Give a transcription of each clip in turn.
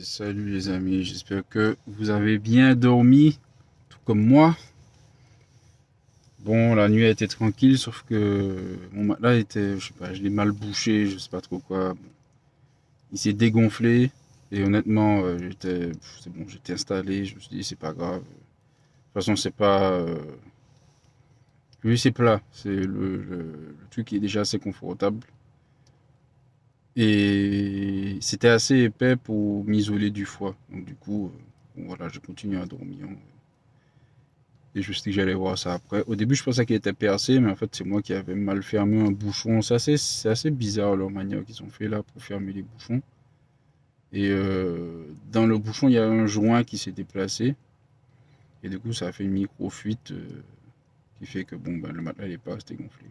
Salut les amis, j'espère que vous avez bien dormi, tout comme moi. Bon, la nuit a été tranquille, sauf que mon matelas était, je sais pas, je l'ai mal bouché, je sais pas trop quoi. Bon, il s'est dégonflé et honnêtement, c'est bon, j'étais installé, je me suis dit c'est pas grave. De toute façon, c'est pas, lui c'est plat, c'est le truc qui est déjà assez confortable et c'était assez épais pour m'isoler du foie. Donc du coup, bon, voilà, je continue à dormir. Et je me suis dit que j'allais voir ça après. Au début, je pensais qu'il était percé, mais en fait, c'est moi qui avais mal fermé un bouchon. C'est assez bizarre leur manière qu'ils ont fait là pour fermer les bouchons. Et dans le bouchon, il y a un joint qui s'est déplacé. Et du coup, ça a fait une micro-fuite qui fait que bon, ben, le matelas n'est pas resté gonflé.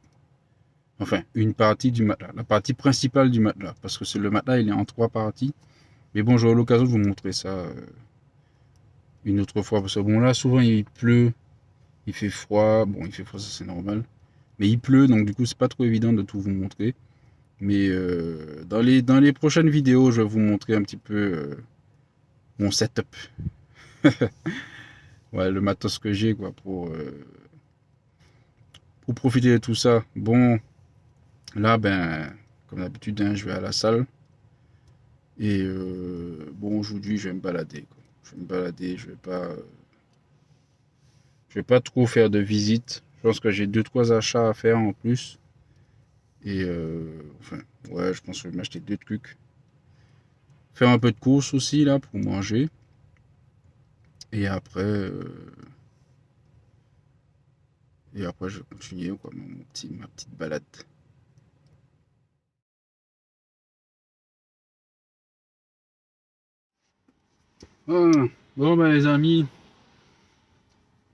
Enfin, une partie du matelas. La partie principale du matelas. Parce que le matelas, il est en 3 parties. Mais bon, j'aurai l'occasion de vous montrer ça une autre fois. Parce que bon, là, souvent, il pleut. Il fait froid, bon il fait froid ça c'est normal, mais il pleut donc du coup c'est pas trop évident de tout vous montrer. Mais dans les prochaines vidéos je vais vous montrer un petit peu mon setup. Ouais, le matos que j'ai quoi pour profiter de tout ça. Bon là ben comme d'habitude hein, je vais à la salle et bon aujourd'hui je vais me balader quoi. Je vais me balader, je vais pas trop faire de visites. Je pense que j'ai 2 3 achats à faire en plus. Et enfin, ouais, je pense que je vais m'acheter 2 trucs. Faire un peu de course aussi, là, pour manger. Et après, je vais continuer, quoi, ma petite balade. Ah, bon, bah, les amis,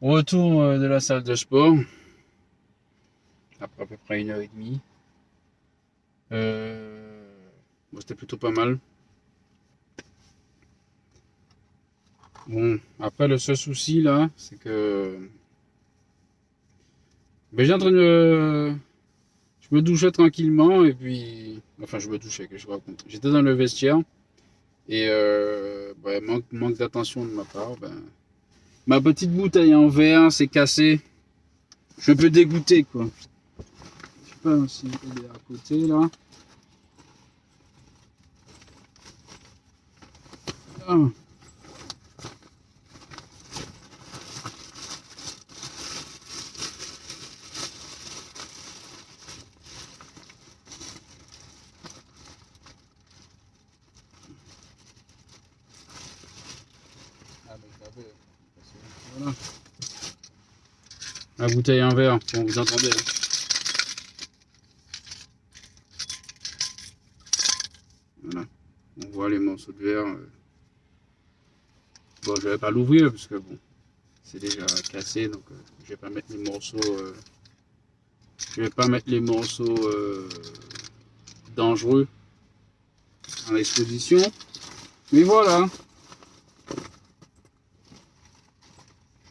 retour de la salle de sport. Après à peu près 1 h 30. Bon, c'était plutôt pas mal. Bon, après, le seul souci, là, c'est que ben, j'ai en train de je me douchais tranquillement et puis. Enfin, je me douchais, que je vous raconte. J'étais dans le vestiaire et bah, manque d'attention de ma part. Ben, ma petite bouteille en verre s'est cassée. Je suis un peu dégoûté, quoi. Je sais pas si elle est à côté, là. Ah, ben, voilà. La bouteille en verre, bon, vous entendez. Hein. Voilà. On voit les morceaux de verre. Bon, je vais pas l'ouvrir parce que bon, c'est déjà cassé, donc je vais pas mettre les morceaux. Je vais pas mettre les morceaux dangereux en exposition. Mais voilà,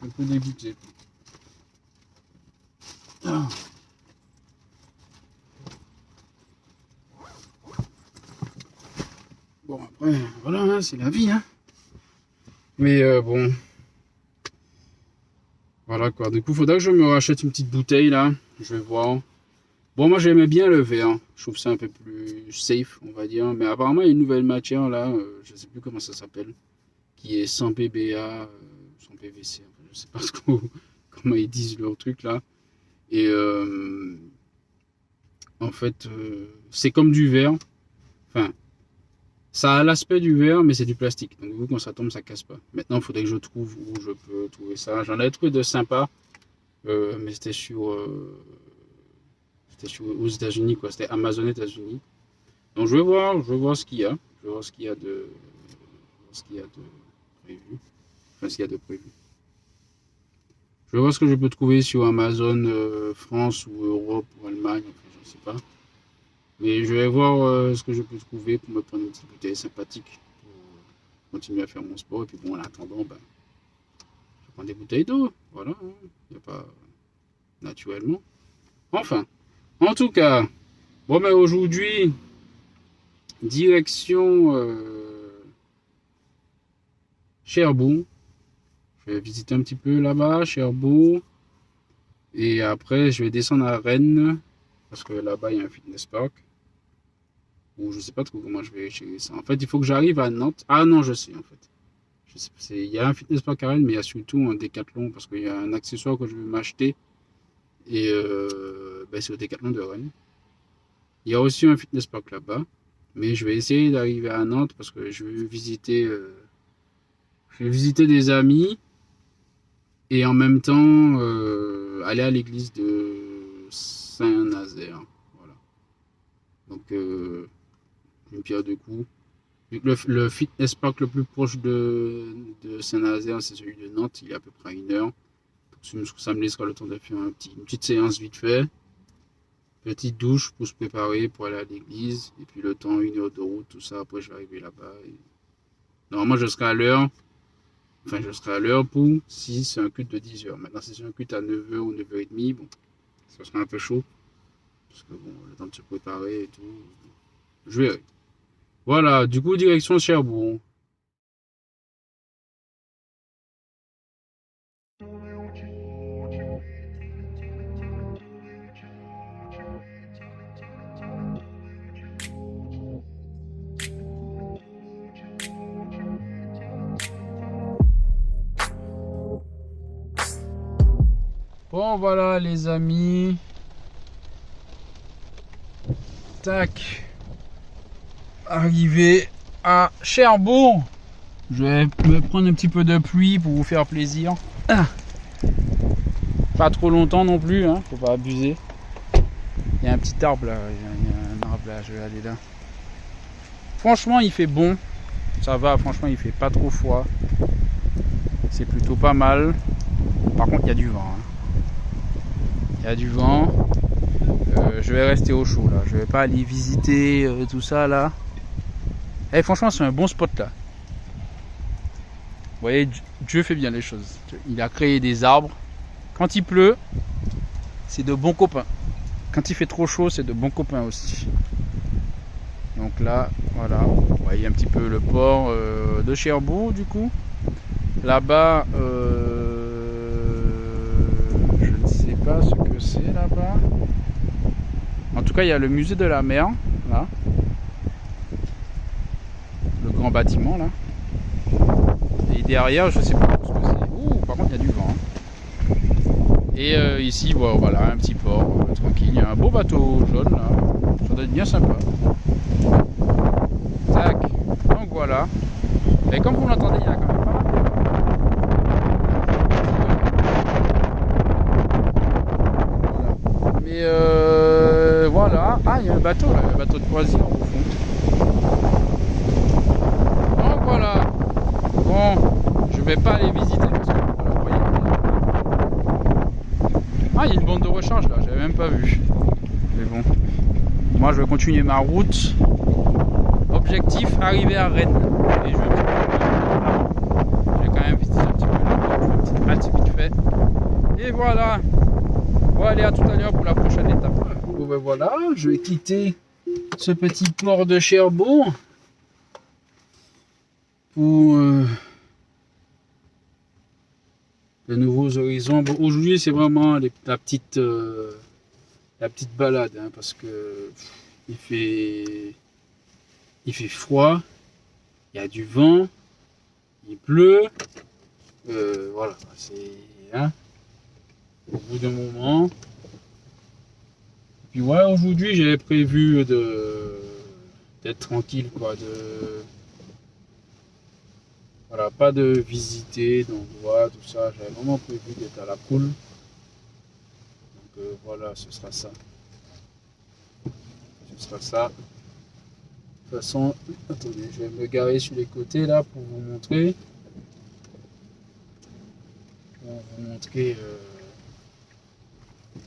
un peu dégoûté. Ah. Bon après, voilà, hein, c'est la vie. Hein. Mais bon, voilà quoi. Du coup, faudra que je me rachète une petite bouteille là. Je vais voir. Bon, moi j'aimais bien le verre. Je trouve ça un peu plus safe, on va dire. Mais apparemment, il y a une nouvelle matière là, je sais plus comment ça s'appelle, qui est sans PBA, sans PVC. Enfin, je sais pas comment ils disent leur truc là. Et en fait, c'est comme du verre. Enfin, ça a l'aspect du verre, mais c'est du plastique. Donc, du coup, quand ça tombe, ça casse pas. Maintenant, il faudrait que je trouve où je peux trouver ça. J'en avais trouvé de sympa, mais c'était aux États-Unis, quoi. C'était Amazon États-Unis. Donc, je vais voir ce qu'il y a. Je vais voir ce qu'il y a de prévu. Enfin, ce qu'il y a de prévu. Je vais voir ce que je peux trouver sur Amazon France ou Europe ou Allemagne. Enfin, je ne sais pas. Mais je vais voir ce que je peux trouver pour me prendre une petite bouteille sympathique pour continuer à faire mon sport. Et puis bon, en attendant, ben, je prends des bouteilles d'eau. Voilà, il hein. n'y a pas naturellement. Enfin, en tout cas, bon, mais aujourd'hui, direction Cherbourg. Je vais visiter un petit peu là-bas, Cherbourg. Et après, je vais descendre à Rennes. Parce que là-bas, il y a un fitness park. Ou je sais pas trop comment je vais gérer ça. En fait, il faut que j'arrive à Nantes. Ah non, je sais en fait. Je sais, il y a un fitness park à Rennes, mais il y a surtout un Décathlon. Parce qu'il y a un accessoire que je veux m'acheter. Et ben, c'est au Décathlon de Rennes. Il y a aussi un fitness park là-bas. Mais je vais essayer d'arriver à Nantes parce que je vais visiter des amis. Et en même temps, aller à l'église de Saint-Nazaire. Voilà. Donc, une pierre deux coups. Le fitness park le plus proche de Saint-Nazaire, c'est celui de Nantes. Il est à peu près à 1 heure. Donc, ça me laissera le temps de faire une petite séance vite fait. Petite douche pour se préparer pour aller à l'église. Et puis le temps, 1 heure de route, tout ça. Après, je vais arriver là-bas. Et... normalement, je serai à l'heure. Enfin, je serai à l'heure pour si c'est un culte de 10 heures. Maintenant, si c'est un culte à 9 h ou 9 h 30, bon, ça sera un peu chaud. Parce que bon, le temps de se préparer et tout. Je verrai. Voilà, du coup, direction Cherbourg. Bon, voilà, les amis. Tac. Arrivé à Cherbourg. Je vais me prendre un petit peu de pluie pour vous faire plaisir. Ah. Pas trop longtemps non plus, hein, faut pas abuser. Il y a un petit arbre là, il y a un arbre là, je vais aller là. Franchement, il fait bon. Ça va, franchement, il fait pas trop froid. C'est plutôt pas mal. Par contre, il y a du vent. Hein. Il y a du vent. Je vais rester au chaud là. Je vais pas aller visiter tout ça là. Et franchement, c'est un bon spot là. Vous voyez, Dieu fait bien les choses. Il a créé des arbres. Quand il pleut, c'est de bons copains. Quand il fait trop chaud, c'est de bons copains aussi. Donc là, voilà. Vous voyez un petit peu le port de Cherbourg du coup. Là-bas, je ne sais pas ce que c'est là-bas. En tout cas, il y a le musée de la mer, là. Le grand bâtiment, là. Et derrière, je sais pas ce que c'est. Ouh, par contre, il y a du vent. Hein. Et ici, bon, voilà, un petit port, tranquille. Il y a un beau bateau jaune, là. Ça doit être bien sympa. Tac. Donc voilà. Et comme vous l'entendez, il y a quand même pas mal. Voilà. Mais voilà. Ah, il y a un bateau, là. Un bateau de croisière, au fond. Donc voilà. Bon, je vais pas aller visiter parce que vous voyez. Ah, il y a une bande de recharge là, j'avais même pas vu. Mais bon, moi je vais continuer ma route. Objectif, arriver à Rennes. Et je vais quand même visiter un petit peu là. Je fais une petite halte vite fait. Et voilà. Bon, allez, à tout à l'heure pour la prochaine étape. Bon ben voilà, je vais quitter ce petit port de Cherbourg pour de nouveaux horizons. Bon, aujourd'hui, c'est vraiment la petite balade, hein, parce que il fait froid, il y a du vent, il pleut. Voilà, c'est hein, au bout d'un moment. Puis ouais, aujourd'hui, j'avais prévu d'être tranquille, quoi, voilà, pas de visiter d'endroits, tout ça. J'avais vraiment prévu d'être à la cool. Donc voilà, ce sera ça. Ce sera ça. De toute façon, attendez, je vais me garer sur les côtés là pour vous montrer.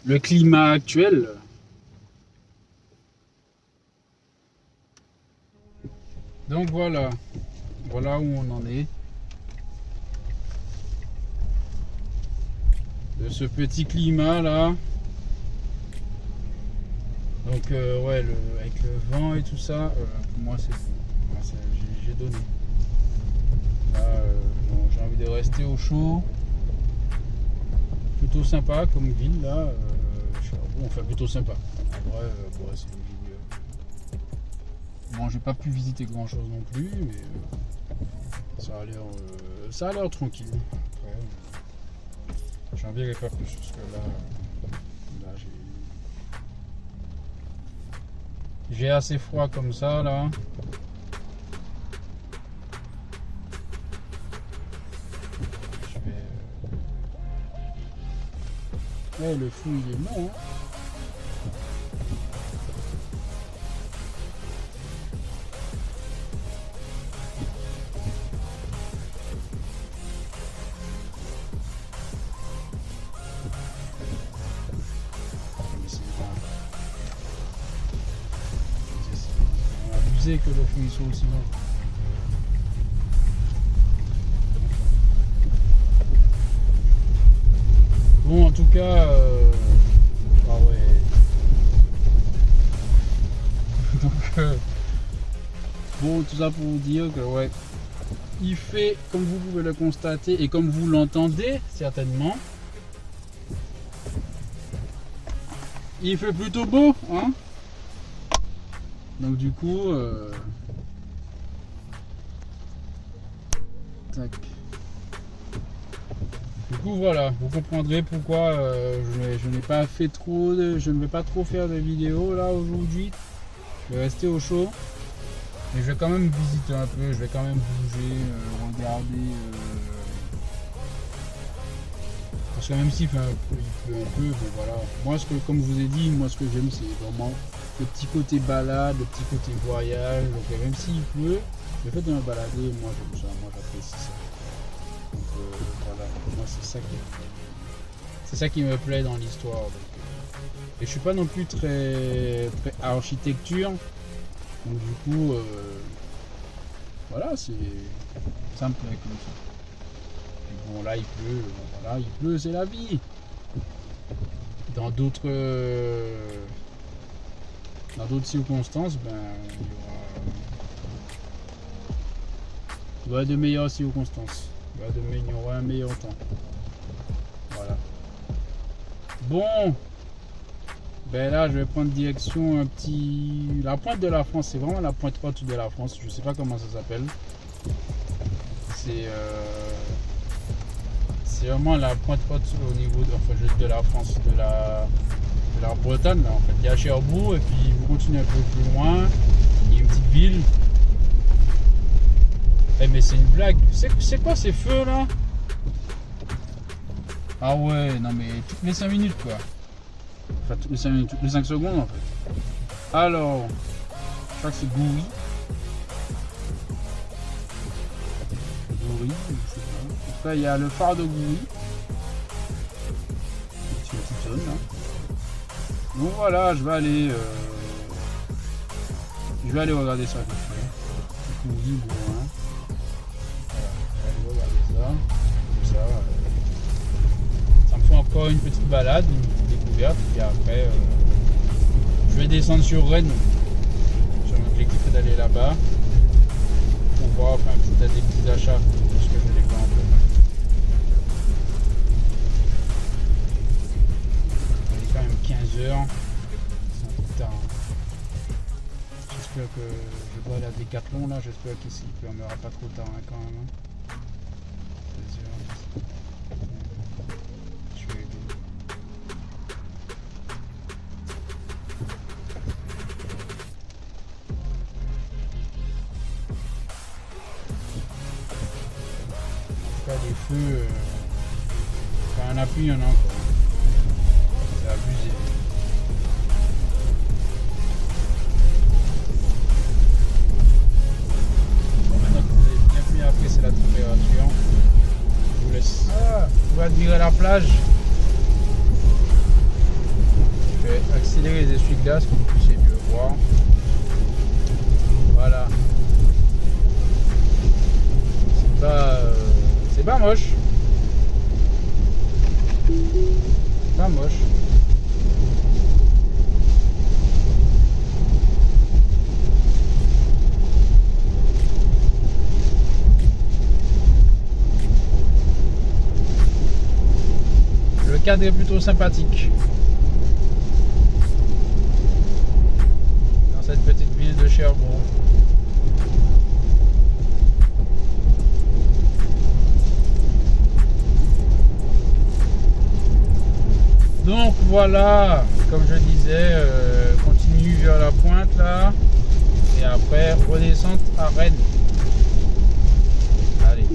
Le climat actuel. Donc voilà. Voilà où on en est. De ce petit climat là. Donc ouais, avec le vent et tout ça, pour moi c'est bon. J'ai donné. Là, rester au chaud. Plutôt sympa comme ville là. Enfin plutôt sympa. En vrai, ouais, c'est une ville. Bon, j'ai pas pu visiter grand chose non plus, mais ça a l'air tranquille. Après, j'en dirai pas plus parce que là j'ai assez froid comme ça là. Ouais, le fou il est bon, hein. Que le feu il soit aussi long. Bon, en tout cas, ah ouais. Donc, bon, tout ça pour vous dire que ouais, il fait, comme vous pouvez le constater et comme vous l'entendez certainement, il fait plutôt beau, hein. Donc du coup, tac. Du coup voilà, vous comprendrez pourquoi je n'ai pas fait trop je ne vais pas trop faire de vidéos là aujourd'hui. Je vais rester au chaud. Mais je vais quand même visiter un peu, je vais quand même bouger, regarder. Parce que même s'il fait un peu, bon, voilà. Moi, comme je vous ai dit, moi ce que j'aime c'est vraiment le petit côté balade, le petit côté voyage. Donc même s'il pleut, le fait de me balader, moi j'aime ça, moi j'apprécie ça. Donc voilà, moi c'est ça qui me plaît dans l'histoire. Et je suis pas non plus très architecture. Donc du coup, voilà, ça me plaît comme ça. Et bon là il pleut, bon, voilà, il pleut, c'est la vie. Dans d'autres circonstances, ben il y aura de meilleures circonstances. Il y aura un meilleur temps. Voilà. Bon. Ben là, je vais prendre direction la pointe de la France, c'est vraiment la pointe haute de la France. Je sais pas comment ça s'appelle. C'est vraiment la pointe haute au niveau de la France, de la Bretagne. Là, en fait, il y a Cherbourg et puis vous continuez un peu plus loin. Il y a une petite ville. Eh mais c'est une blague. C'est quoi ces feux là? Ah ouais, non mais toutes les 5 minutes quoi. Enfin, toutes les 5 minutes, toutes les 5 secondes en fait. Alors, je crois que c'est Goury. Goury, je sais pas. En tout cas, il y a le phare de Goury. C'est une petite zone là. Donc voilà, je vais aller regarder ça vite fait. Goury, Gourin. Voilà, je vais aller regarder ça. Comme ça. Ça me fait encore une petite balade, une petite découverte, et après je vais descendre sur Rennes. J'ai mon objectif est d'aller là-bas pour voir, enfin peut-être des petits achats parce que je les vois un peu. Il est quand même 15h, c'est un peu tard. J'espère que je dois aller à Décathlon là, j'espère qu'ici il ne pleuvra pas trop tard hein, quand même. 16h. Des feux, quand on appuie, il y en a encore. C'est abusé. Bon, maintenant que vous avez bien pu apprécier la température, je vous laisse. On va admirer la plage. Je vais accélérer les essuie-glaces pour que vous puissiez mieux voir. Voilà. C'est pas moche. Pas moche. cadre est plutôt sympathique. Dans cette petite ville de Cherbourg. Donc voilà, comme je disais, continue vers la pointe là, et après redescente à Rennes. Allez.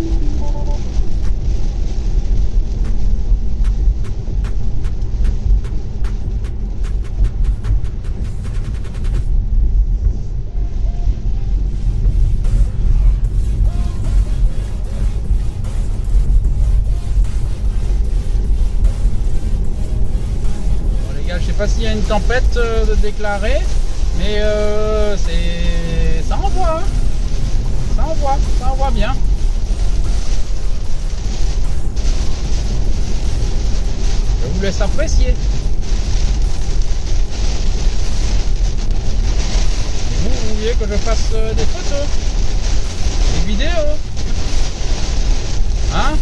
Je sais pas s'il y a une tempête de déclarer, mais ça envoie, hein. Ça envoie bien. Je vous laisse apprécier. Et vous vouliez que je fasse des photos, des vidéos, hein?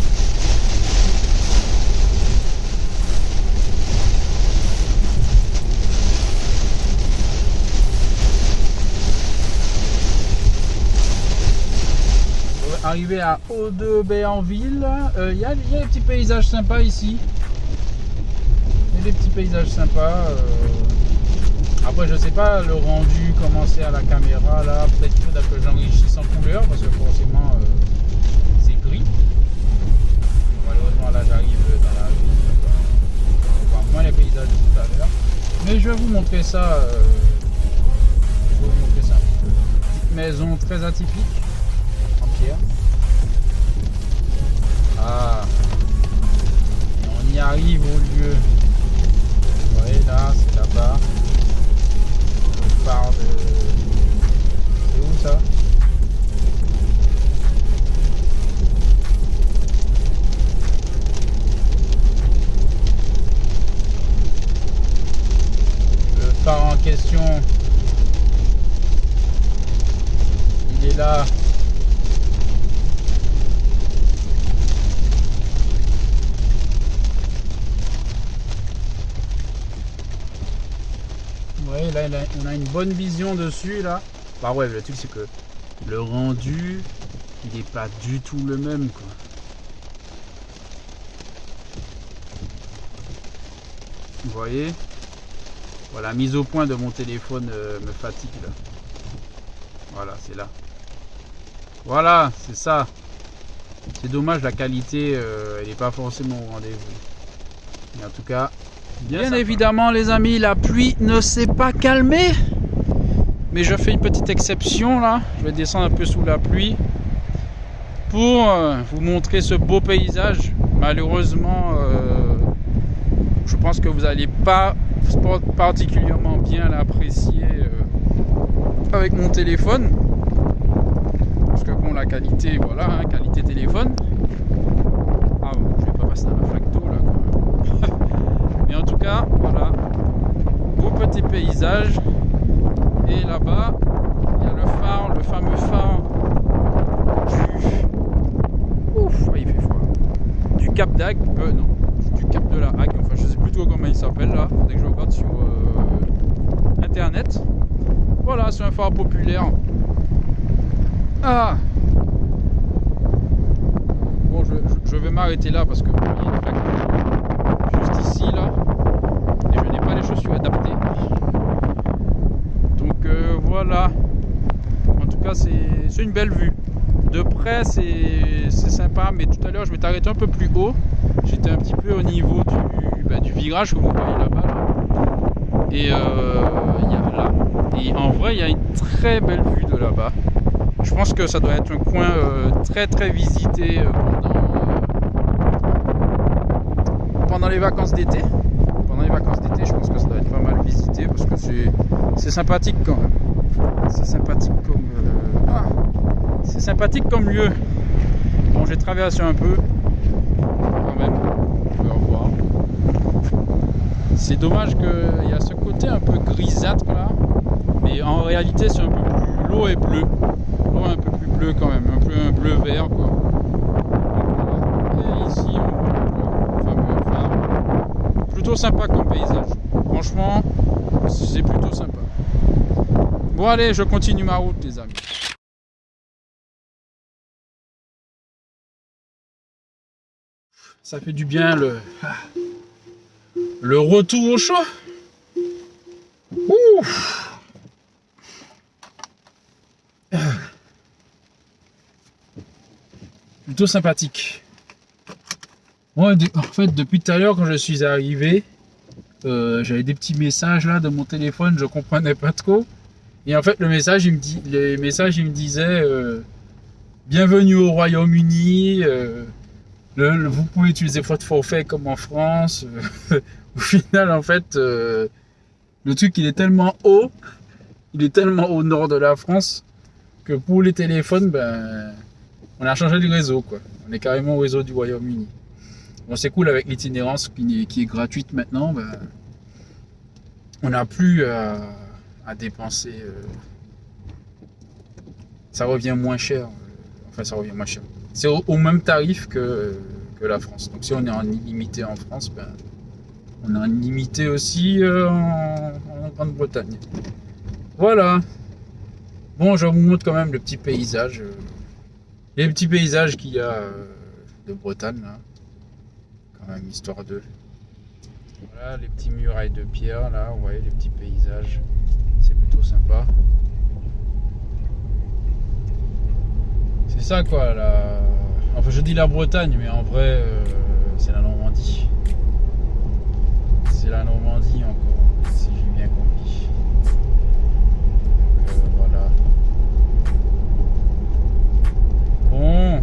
Arrivé à Haut-de-Béanville, il y a des petits paysages sympas ici. Il y a des petits paysages sympas. Après, je sais pas le rendu, comment c'est à la caméra là. Peut-être qu'il faudra que j'enrichisse en couleur parce que forcément c'est gris. Malheureusement, là j'arrive dans la ville. On va voir moins les paysages de tout à l'heure. Mais je vais vous montrer ça. Je vais vous montrer ça un petit peu. Petite maison très atypique. Ah, et on y arrive au lieu. Vous voyez là, c'est là-bas. Le phare de... C'est où ça? Le phare en question, il est là. Là, on a une bonne vision dessus là. Bah ouais, le truc c'est que le rendu il n'est pas du tout le même quoi. Vous voyez, voilà, la mise au point de mon téléphone me fatigue là. Voilà, c'est là. Voilà, c'est ça. C'est dommage, la qualité elle n'est pas forcément au rendez-vous. Mais en tout cas, bien évidemment les amis, la pluie ne s'est pas calmée. Mais je fais une petite exception là. Je vais descendre un peu sous la pluie pour vous montrer ce beau paysage. Malheureusement, je pense que vous n'allez pas particulièrement bien l'apprécier avec mon téléphone. Parce que bon, la qualité, voilà, hein, qualité téléphone. Ah bon, je vais pas passer dans la flaque d'eau là quand même. Mais en tout cas, voilà, beau petit paysage. Et là-bas, il y a le phare, le fameux phare du... Ouf, il fait froid. Du Cap d'Agde, non, du Cap de la Hague, enfin je sais plus trop comment il s'appelle là, faudrait que je regarde sur internet. Voilà, c'est un phare populaire. Ah bon, je vais m'arrêter là parce que il y a une flaque juste ici là, et je n'ai pas les chaussures adaptées. Donc voilà, en tout cas c'est une belle vue. De près c'est sympa, mais tout à l'heure je m'étais arrêté un peu plus haut. J'étais un petit peu au niveau du virage que vous voyez là-bas. Là. Et il y a là. Et en vrai il y a une très belle vue de là-bas. Je pense que ça doit être un coin très très visité pendant les vacances d'été. Pendant les vacances d'été, je pense que ça doit être pas mal visité parce que c'est sympathique quand même. C'est sympathique comme c'est sympathique comme lieu. Bon, j'ai traversé un peu quand même. On va revoir. C'est dommage qu'il y a ce côté un peu grisâtre là, mais en réalité c'est un peu plus, l'eau est bleue. L'eau est un peu plus bleue quand même, un peu un bleu vert quoi. Et ici on voit le fameux phare. plutôt sympa comme paysage. Franchement, c'est plutôt sympa. Bon allez, je continue ma route les amis. Ça fait du bien le retour au chaud. Ouh. Plutôt sympathique. Moi, en fait, depuis tout à l'heure, quand je suis arrivé, j'avais des petits messages là de mon téléphone, je comprenais pas trop. Et en fait, les messages, ils me disaient bienvenue au Royaume-Uni. Vous pouvez utiliser votre forfait comme en France. Au final, en fait, le truc, il est tellement haut au nord de la France que pour les téléphones, ben, on a changé de réseau, quoi. On est carrément au réseau du Royaume-Uni. Bon, c'est cool avec l'itinérance qui est gratuite maintenant. Ben, on n'a plus à dépenser. Ça revient moins cher. Enfin, ça revient moins cher. C'est au même tarif que la France. Donc si on est en illimité en France, ben, on est en illimité aussi en Grande-Bretagne. Voilà. Bon, je vous montre quand même le petit paysage. Les petits paysages qu'il y a de Bretagne, là. Quand même, histoire de... Voilà, les petits murailles de pierre, là, vous voyez, les petits paysages. C'est plutôt sympa. C'est ça, quoi, là. Enfin, je dis la Bretagne, mais en vrai, c'est la Normandie. C'est la Normandie, encore, si j'ai bien compris. Donc, voilà. Bon.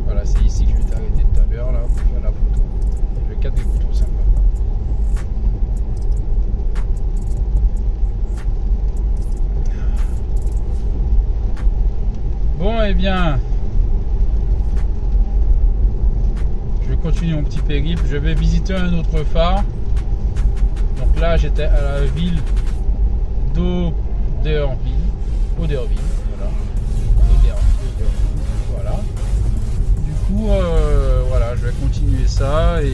Voilà, c'est ici que je vais t'arrêter tout à l'heure, là, pour faire la photo. Le cadre est plutôt sympa. Bon, eh bien, je vais continuer mon petit périple. Je vais visiter un autre phare. Donc là, j'étais à la ville d'Oderville. Voilà. Voilà. Du coup, voilà, je vais continuer ça et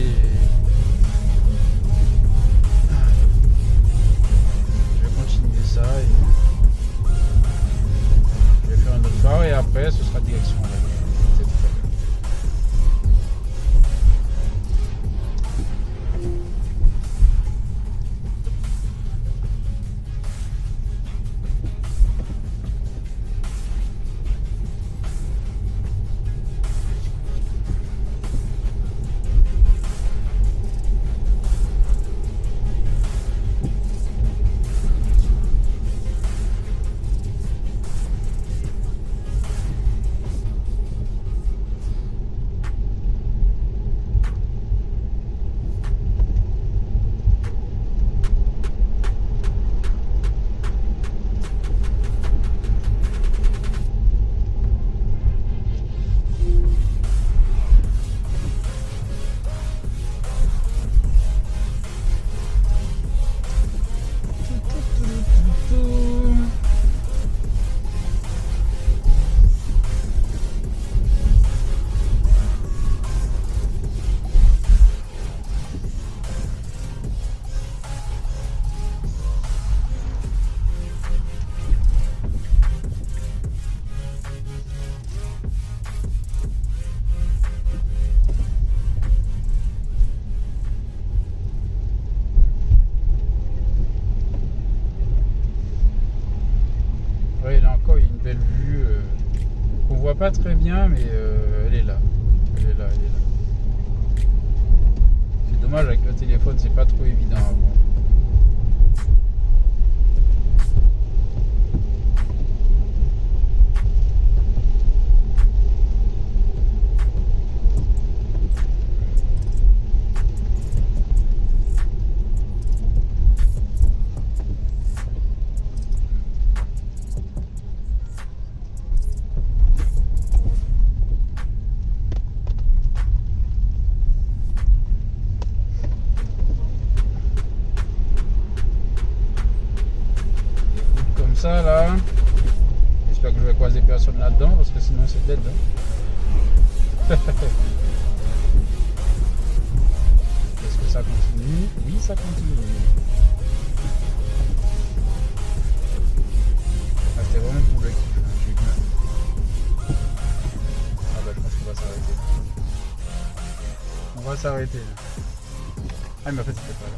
je vais faire un autre phare et après ce sera direction la mer. Ouais, là encore, il y a une belle vue qu'on voit pas très bien, mais elle est là. Elle est là. C'est dommage, avec le téléphone, c'est pas trop évident à voir. Ça là, j'espère que je vais croiser personne là-dedans parce que sinon c'est dead. Hein. ça continue. Oui, ça continue. Ah, c'était vraiment pour le kiff. Hein. J'ai bien. Ah bah je pense qu'on va s'arrêter. On va s'arrêter. Ah mais en fait c'était pas là.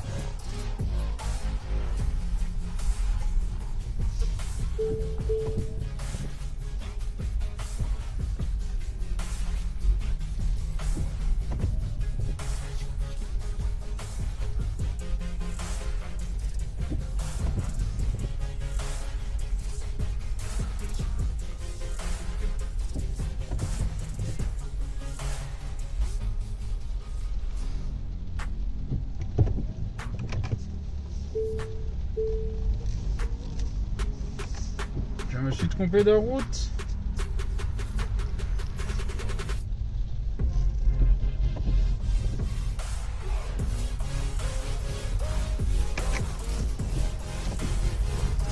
Je me suis trompé de route.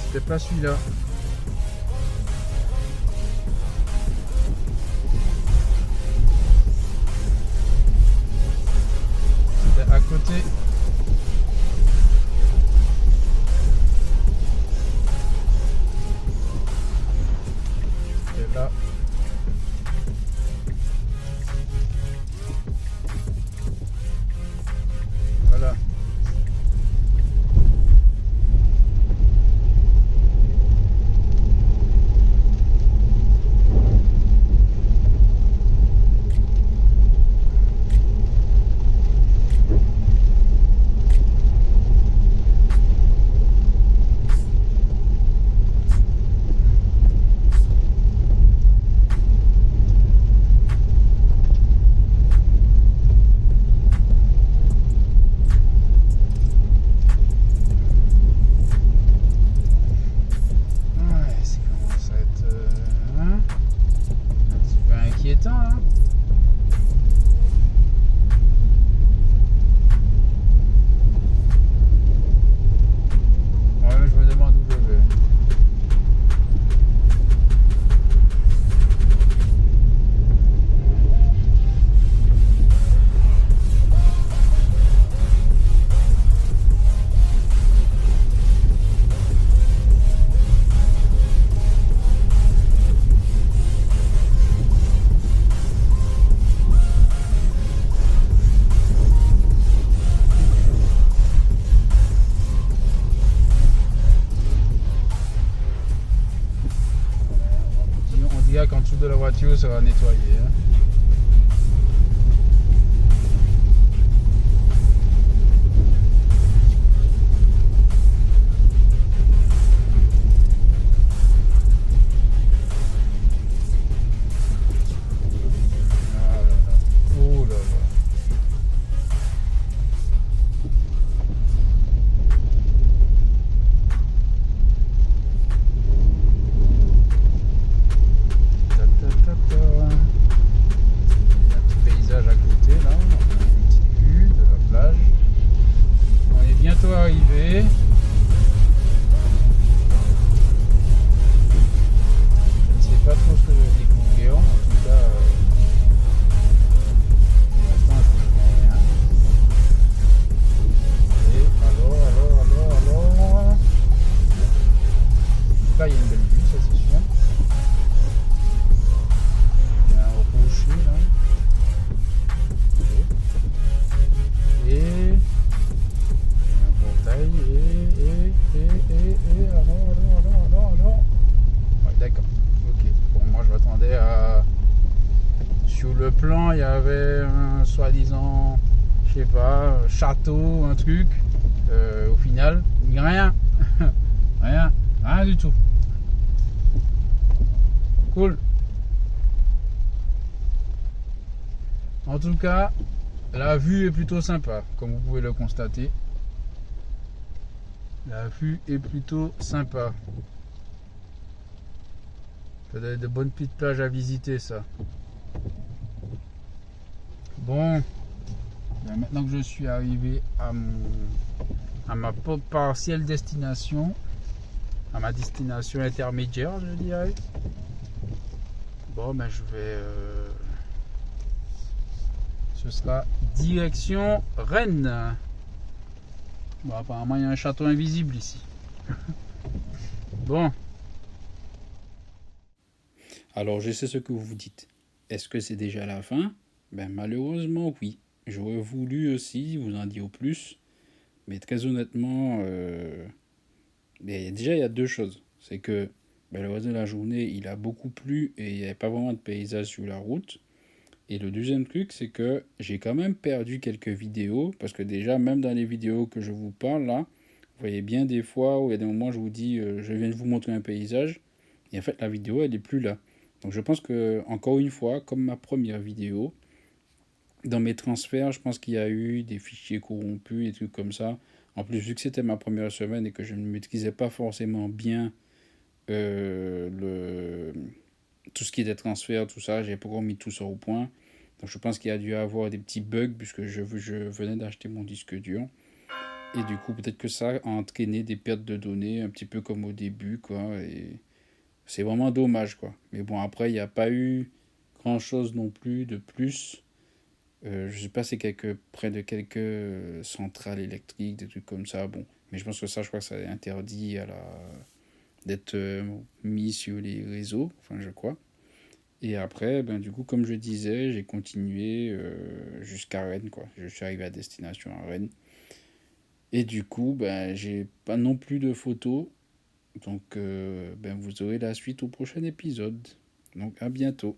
C'était pas celui-là. C'était à côté. Et là. Voilà. Hein. Ouais, je me demande où je vais. Qu'en dessous de la voiture sera nettoyé. Hein. Ah là là. Oh là là. Arrivé. Je ne sais pas trop ce que je vais découvrir. En tout cas, pour l'instant, je ne vois rien. Et alors. En tout cas, il y a une belle vue, ça c'est sûr. Il y a un rocher là. Et alors. Ouais, d'accord. Ok. Bon, moi je m'attendais à. Sur le plan, il y avait un soi-disant, je sais pas, château, un truc. Au final, rien. Rien du tout. Cool. En tout cas, la vue est plutôt sympa, comme vous pouvez le constater. La vue est plutôt sympa. Ça doit être de bonnes petites plages à visiter, ça. Bon, maintenant que je suis arrivé à ma partielle destination, à ma destination intermédiaire, je dirais. Bon, ben je vais. Ce sera direction Rennes. Bon, apparemment, il y a un château invisible ici. Bon. Alors, je sais ce que vous vous dites. Est-ce que c'est déjà la fin? Ben, malheureusement, oui. J'aurais voulu aussi vous en dire plus, mais très honnêtement, déjà, il y a deux choses. C'est que ben, le reste de la journée, il a beaucoup plu et il n'y avait pas vraiment de paysage sur la route. Et le deuxième truc, c'est que j'ai quand même perdu quelques vidéos, parce que déjà, même dans les vidéos que je vous parle là, vous voyez bien des fois où il y a des moments où je vous dis, je viens de vous montrer un paysage, et en fait, la vidéo, elle n'est plus là. Donc je pense que, encore une fois, comme ma première vidéo, dans mes transferts, je pense qu'il y a eu des fichiers corrompus et trucs comme ça. En plus, vu que c'était ma première semaine et que je ne maîtrisais pas forcément bien tout ce qui était transfert, tout ça, j'ai pas encore mis tout ça au point. Donc je pense qu'il y a dû avoir des petits bugs puisque je venais d'acheter mon disque dur. Et du coup, peut-être que ça a entraîné des pertes de données, un petit peu comme au début, quoi. Et c'est vraiment dommage, quoi. Mais bon, après, il n'y a pas eu grand-chose non plus de plus. Je sais pas, c'est près de quelques centrales électriques, des trucs comme ça. Bon, mais je pense que ça, je crois que ça est interdit d'être mis sur les réseaux, enfin, je crois. Et après, ben, du coup, comme je disais, j'ai continué jusqu'à Rennes, quoi. Je suis arrivé à destination à Rennes. Et du coup, ben, j'ai pas non plus de photos. Donc, ben, vous aurez la suite au prochain épisode. Donc, à bientôt.